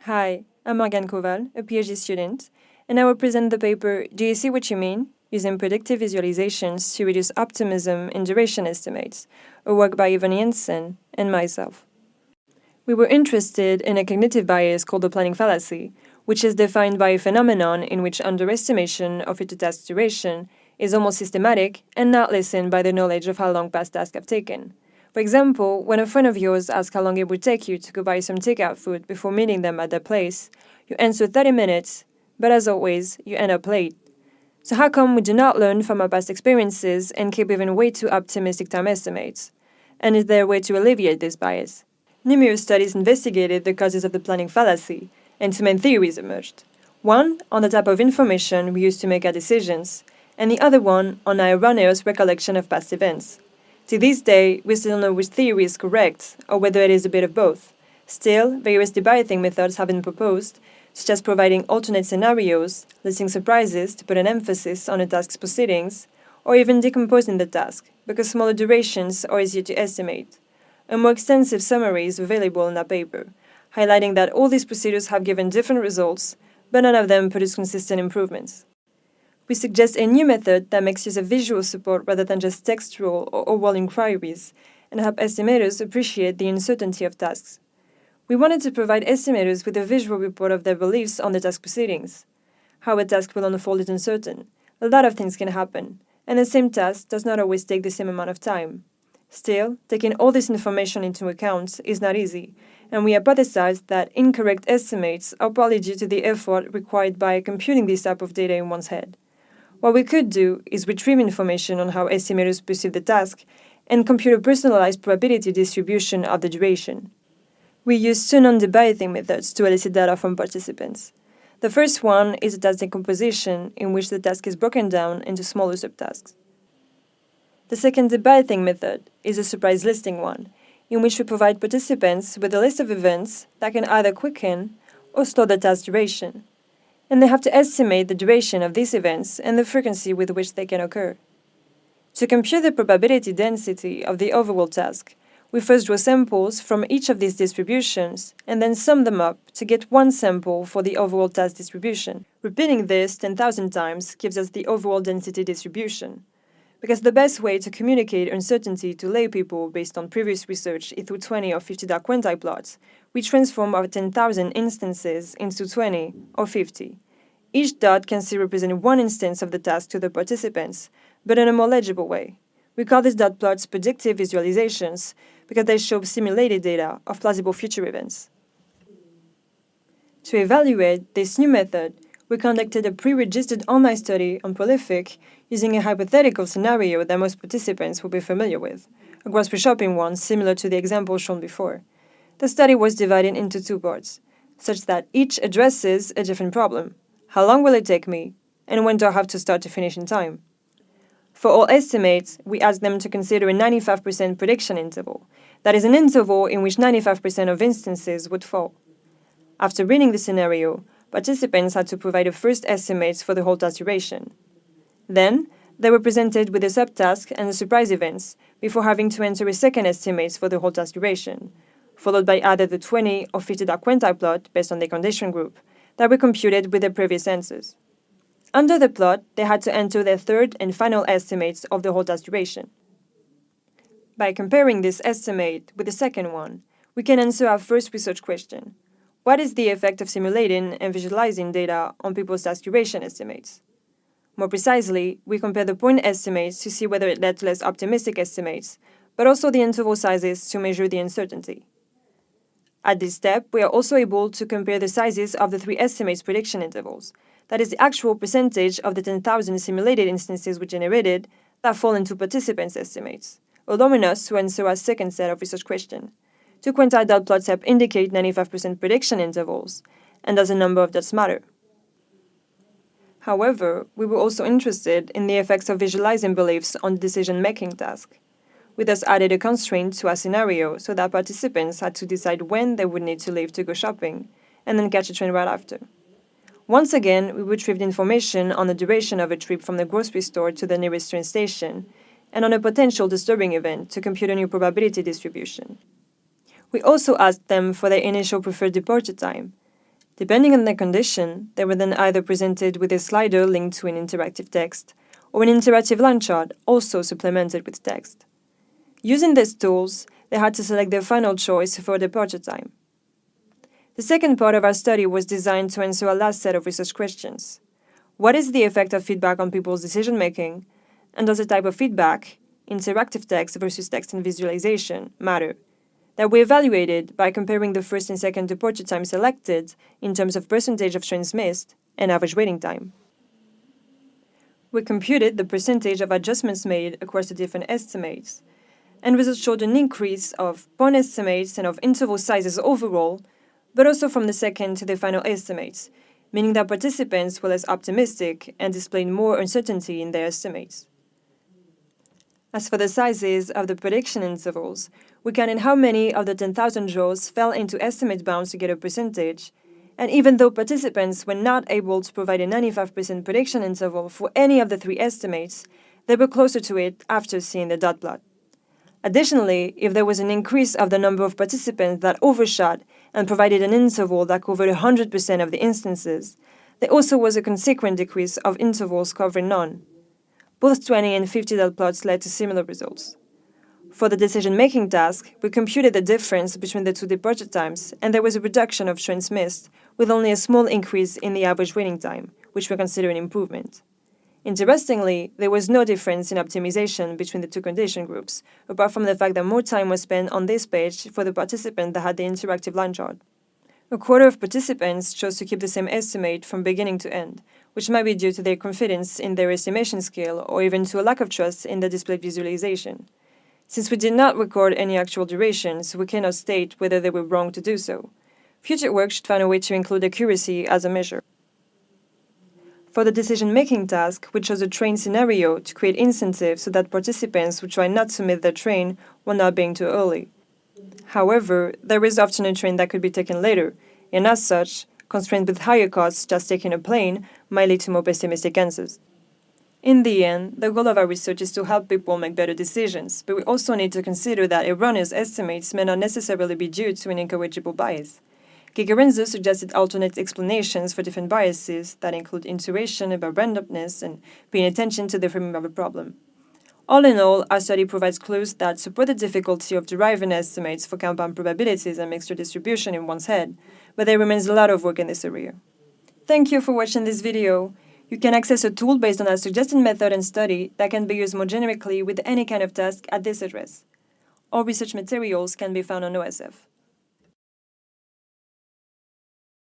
Hi, I'm Morgane Koval, a PhD student, and I will present the paper Do You See What You Mean? Using predictive visualizations to reduce optimism in duration estimates, a work by Yvonne Jansen and myself. We were interested in a cognitive bias called the planning fallacy, which is defined by a phenomenon in which underestimation of a task duration is almost systematic and not lessened by the knowledge of how long past tasks have taken. For example, when a friend of yours asks how long it would take you to go buy some takeout food before meeting them at their place, you answer 30 minutes, but as always, you end up late. So how come we do not learn from our past experiences and keep even way too optimistic time estimates? And is there a way to alleviate this bias? Numerous studies investigated the causes of the planning fallacy, and two main theories emerged. One on the type of information we use to make our decisions, and the other one on our erroneous recollection of past events. To this day, we still don't know which theory is correct, or whether it is a bit of both. Still, various debating methods have been proposed, such as providing alternate scenarios, listing surprises to put an emphasis on a task's proceedings, or even decomposing the task, because smaller durations are easier to estimate. A more extensive summary is available in our paper, highlighting that all these procedures have given different results, but none of them produce consistent improvements. We suggest a new method that makes use of visual support rather than just textual or oral inquiries, and help estimators appreciate the uncertainty of tasks. We wanted to provide estimators with a visual report of their beliefs on the task proceedings. How a task will unfold is uncertain. A lot of things can happen, and the same task does not always take the same amount of time. Still, taking all this information into account is not easy, and we hypothesize that incorrect estimates are partly due to the effort required by computing this type of data in one's head. What we could do is retrieve information on how estimators perceive the task and compute a personalized probability distribution of the duration. We use two non-debating methods to elicit data from participants. The first one is a task decomposition, in which the task is broken down into smaller subtasks. The second debating method is a surprise listing one, in which we provide participants with a list of events that can either quicken or slow the task duration, and they have to estimate the duration of these events and the frequency with which they can occur. To compute the probability density of the overall task, we first draw samples from each of these distributions and then sum them up to get one sample for the overall task distribution. Repeating this 10,000 times gives us the overall density distribution. Because the best way to communicate uncertainty to lay people based on previous research is through 20 or 50 dot quantile plots, we transform our 10,000 instances into 20 or 50. Each dot can still represent one instance of the task to the participants, but in a more legible way. We call these dot plots predictive visualizations because they show simulated data of plausible future events. To evaluate this new method, we conducted a pre-registered online study on Prolific using a hypothetical scenario that most participants will be familiar with, a grocery shopping one similar to the example shown before. The study was divided into two parts, such that each addresses a different problem. How long will it take me? And when do I have to start to finish in time? For all estimates, we asked them to consider a 95% prediction interval. That is an interval in which 95% of instances would fall. After reading the scenario, participants had to provide a first estimate for the whole task duration. Then, they were presented with a subtask and the surprise events before having to enter a second estimate for the whole task duration, followed by either the 20 or 50 dot quantile plot based on the condition group that were computed with their previous answers. Under the plot, they had to enter their third and final estimates of the whole task duration. By comparing this estimate with the second one, we can answer our first research question. What is the effect of simulating and visualizing data on people's task duration estimates? More precisely, we compare the point estimates to see whether it led to less optimistic estimates, but also the interval sizes to measure the uncertainty. At this step, we are also able to compare the sizes of the three estimates prediction intervals, that is the actual percentage of the 10,000 simulated instances we generated that fall into participants' estimates, allowing us to answer our second set of research questions. Two quantile dot plots help indicate 95% prediction intervals, and does a number of dots matter? However, we were also interested in the effects of visualizing beliefs on the decision-making task. We thus added a constraint to our scenario so that participants had to decide when they would need to leave to go shopping, and then catch a train right after. Once again, we retrieved information on the duration of a trip from the grocery store to the nearest train station, and on a potential disturbing event to compute a new probability distribution. We also asked them for their initial preferred departure time. Depending on the condition, they were then either presented with a slider linked to an interactive text, or an interactive line chart also supplemented with text. Using these tools, they had to select their final choice for departure time. The second part of our study was designed to answer our last set of research questions. What is the effect of feedback on people's decision-making? And does the type of feedback, interactive text versus text and visualization, matter? That we evaluated by comparing the first and second departure time selected in terms of percentage of trains missed and average waiting time. We computed the percentage of adjustments made across the different estimates, and results showed an increase of point estimates and of interval sizes overall, but also from the second to the final estimates, meaning that participants were less optimistic and displayed more uncertainty in their estimates. As for the sizes of the prediction intervals, we counted how many of the 10,000 draws fell into estimate bounds to get a percentage, and even though participants were not able to provide a 95% prediction interval for any of the three estimates, they were closer to it after seeing the dot plot. Additionally, if there was an increase of the number of participants that overshot and provided an interval that covered 100% of the instances, there also was a consequent decrease of intervals covering none. Both 20 and 50 dot plots led to similar results. For the decision-making task, we computed the difference between the two departure times, and there was a reduction of trains missed, with only a small increase in the average waiting time, which we consider an improvement. Interestingly, there was no difference in optimization between the two condition groups, apart from the fact that more time was spent on this page for the participant that had the interactive line chart. A quarter of participants chose to keep the same estimate from beginning to end, which might be due to their confidence in their estimation skill or even to a lack of trust in the displayed visualization. Since we did not record any actual durations, we cannot state whether they were wrong to do so. Future work should find a way to include accuracy as a measure. For the decision-making task, we chose a train scenario to create incentives so that participants would try not to miss their train while not being too early. However, there is often a train that could be taken later, and as such, constraints with higher costs, just taking a plane, might lead to more pessimistic answers. In the end, the goal of our research is to help people make better decisions, but we also need to consider that erroneous estimates may not necessarily be due to an incorrigible bias. Gigerenzo suggested alternate explanations for different biases that include intuition about randomness and paying attention to the framing of a problem. All in all, our study provides clues that support the difficulty of deriving estimates for compound probabilities and mixture distribution in one's head, but there remains a lot of work in this area. Thank you for watching this video. You can access a tool based on our suggested method and study that can be used more generically with any kind of task at this address. All research materials can be found on OSF.